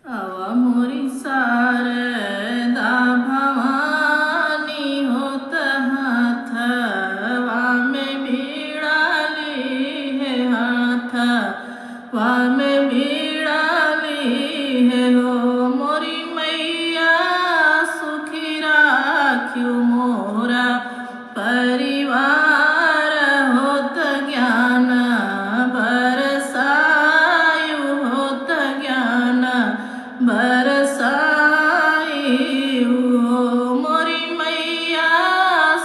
आवा मोरी शारदा भवानी होत हाथवा में भिड़ाली है हाथवा में भिड़ाली है हो मोरी मैया सुखी राख्यू मोरा परिवार होत ज्ञान बरसायु होत ज्ञान बरसायु हो मोरी मैया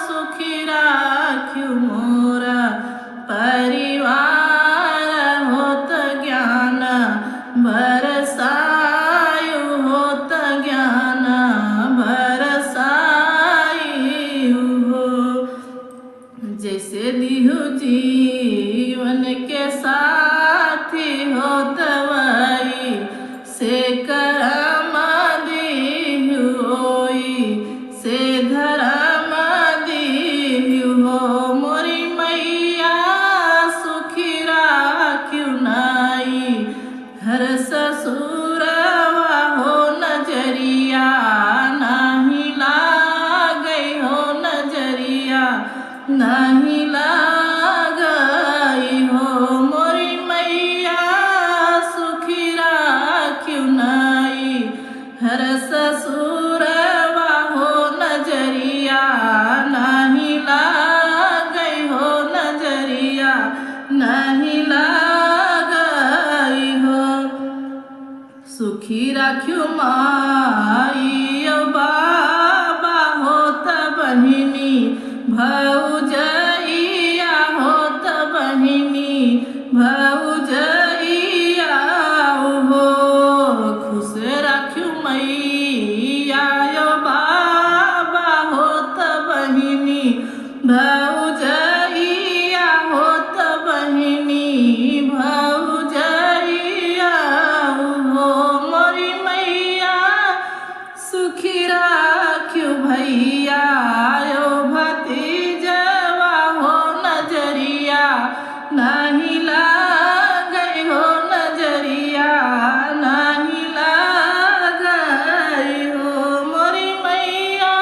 सुखी राख्यू मोरा परिवार होत ज्ञान बरसायु होत ज्ञान बरसायु हो जैसे दिहु जीवन के साथी होत वही से करम दिहु होई से धर्म दिहु हो मोरी मैया सुखी राख्यू नाई हर ससुरवा हो नजरिया नाही लागई हो नजरिया नहीं लागई हो मोरी मैया सुखी राख्यू नाई हर ससुरवा हो नजरिया नहीं लागई हो नजरिया नहीं लागई हो सुखी राख्यू माई बाबा होत बहिनी भौजइया होत बहिनी भौजइया हो खुश राख्यू मैया बाबा होत बहिनी भौजइया होत बहिनी भौजइया हो मोरी मैया सुखी राख्यू भैया भतीजवा हो नजरिया नहीं लागई हो नजरिया नहीं लागई हो मोरी मैया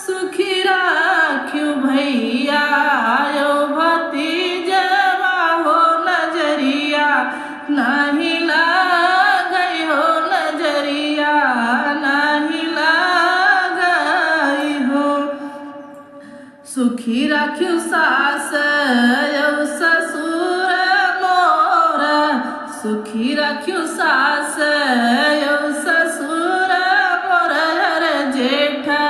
सुखी राख्यू भैया भतीजवा हो नजरिया नहीं लागई हो नजरिया नहीं लागई हो सुखी राख्यू सास ससुर मोरा सुखी राख्यू सास ससुर मोरा हर जेठा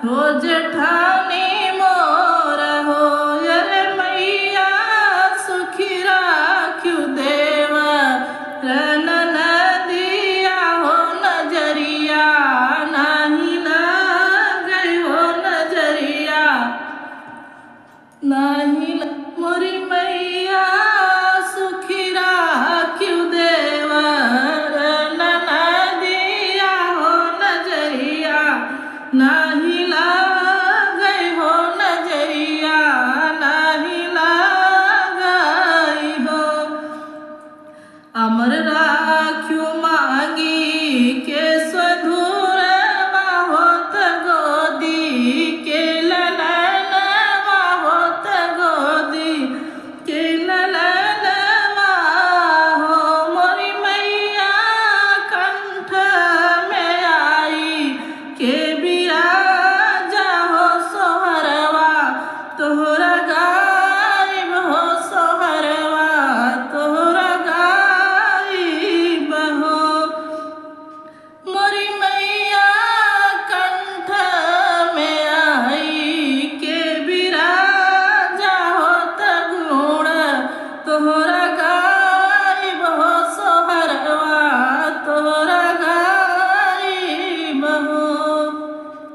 हो जेठानी मोरा हो रे मैया सुखी राख्यू देवा नदिया हो नजरिया नहीं लागई हो नजरिया नहीं मोरी मैया सुखी राख्यू देवर नदिया हो नजरिया नहीं लागई हो नजरिया नहीं लागई हो अमर राख्यू मांगी के स्वधुरवा होत गोदी के ललनवा होत गोदी के ललनवा हो मोरी मैया कंठ में आई के बिराजा हो सोहरवा तोहरा गायब हो सोहरवा तोहरा गायब हो मोरी मैया कंठ में आई के बिराजा होत गुण तोहरा